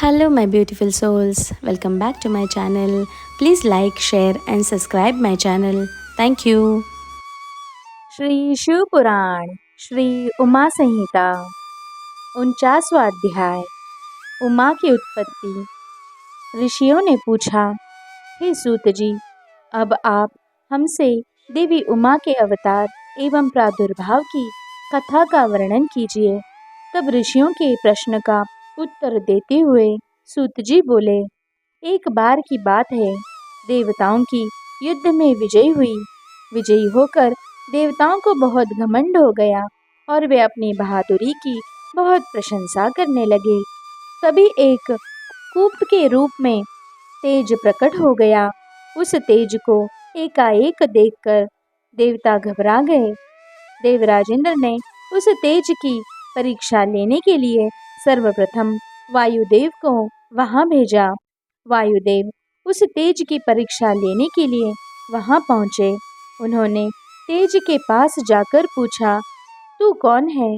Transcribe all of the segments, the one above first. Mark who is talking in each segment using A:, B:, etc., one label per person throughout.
A: Hello, my beautiful souls. Welcome back to my channel. Please like, share, and subscribe my channel. Thank you.
B: Shri Shiv पुराण श्री उमा संहिता 49वां अध्याय उमा की उत्पत्ति। ऋषियों ने पूछा, हे सूत जी, अब आप हमसे देवी उमा के अवतार एवं प्रादुर्भाव की कथा का वर्णन कीजिए। तब ऋषियों के प्रश्न का उत्तर देते हुए सूत जी बोले, एक बार की बात है, देवताओं की युद्ध में विजयी होकर देवताओं को बहुत घमंड हो गया और वे अपनी बहादुरी की बहुत प्रशंसा करने लगे। तभी एक कूप के रूप में तेज प्रकट हो गया। उस तेज को एकाएक देखकर देवता घबरा गए। देवराज इंद्र ने उस तेज की परीक्षा लेने के लिए सर्वप्रथम वायुदेव को वहां भेजा। वायुदेव उस तेज की परीक्षा लेने के लिए वहां पहुंचे। उन्होंने तेज के पास जाकर पूछा, तू कौन है?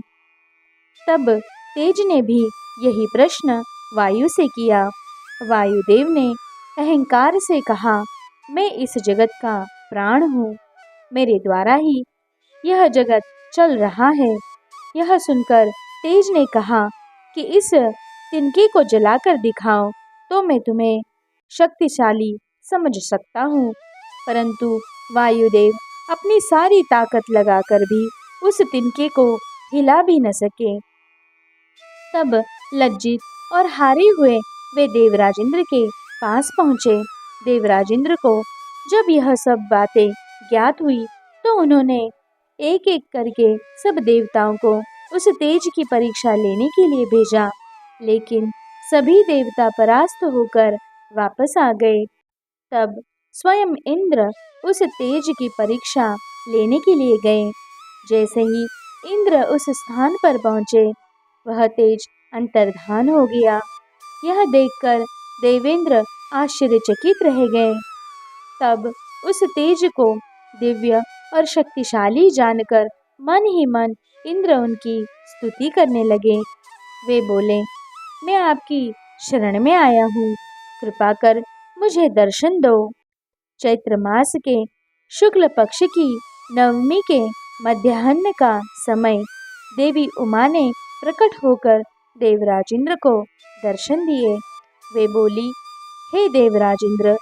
B: तब तेज ने भी यही प्रश्न वायु से किया। वायुदेव ने अहंकार से कहा, मैं इस जगत का प्राण हूँ, मेरे द्वारा ही यह जगत चल रहा है। यह सुनकर तेज ने कहा कि इस तिनके को जलाकर दिखाओ तो मैं तुम्हें शक्तिशाली समझ सकता हूँ। परंतु वायुदेव अपनी सारी ताकत लगाकर भी उस तिनके को हिला भी न सके। तब लज्जित और हारे हुए वे देवराज इंद्र के पास पहुँचे। देवराज इंद्र को जब यह सब बातें ज्ञात हुई तो उन्होंने एक एक करके सब देवताओं को उस तेज की परीक्षा लेने के लिए भेजा, लेकिन सभी देवता परास्त होकर वापस आ गए। तब स्वयं इंद्र उस तेज की परीक्षा लेने के लिए गए। जैसे ही इंद्र उस स्थान पर पहुंचे, वह तेज अंतर्धान हो गया। यह देखकर देवेंद्र आश्चर्यचकित रह गए। तब उस तेज को दिव्य और शक्तिशाली जानकर मन ही मन इंद्र उनकी स्तुति करने लगे। वे बोले, मैं आपकी शरण में आया हूँ, कृपा कर मुझे दर्शन दो। चैत्र मास के शुक्ल पक्ष की नवमी के मध्याह्न का समय देवी उमा ने प्रकट होकर देवराज इंद्र को दर्शन दिए। वे बोली, हे देवराज इंद्र,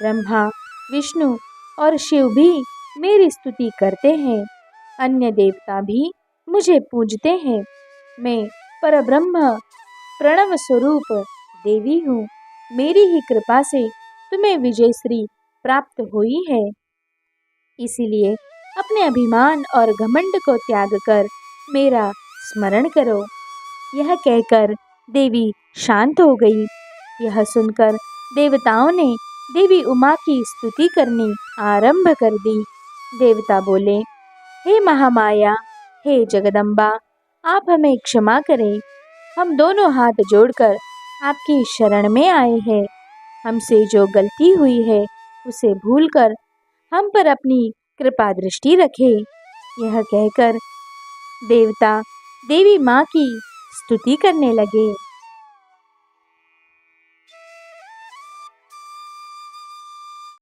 B: ब्रह्मा, विष्णु और शिव भी मेरी स्तुति करते हैं, अन्य देवता भी मुझे पूजते हैं। मैं परब्रह्म प्रणव स्वरूप देवी हूँ। मेरी ही कृपा से तुम्हें विजयश्री प्राप्त हुई है। इसीलिए अपने अभिमान और घमंड को त्याग कर मेरा स्मरण करो। यह कहकर देवी शांत हो गई। यह सुनकर देवताओं ने देवी उमा की स्तुति करनी आरंभ कर दी। देवता बोले, हे महामाया, हे जगदम्बा, आप हमें क्षमा करें। हम दोनों हाथ जोड़कर आपकी शरण में आए हैं। हमसे जो गलती हुई है उसे भूलकर हम पर अपनी कृपा दृष्टि रखे। यह कहकर देवता देवी माँ की स्तुति करने लगे।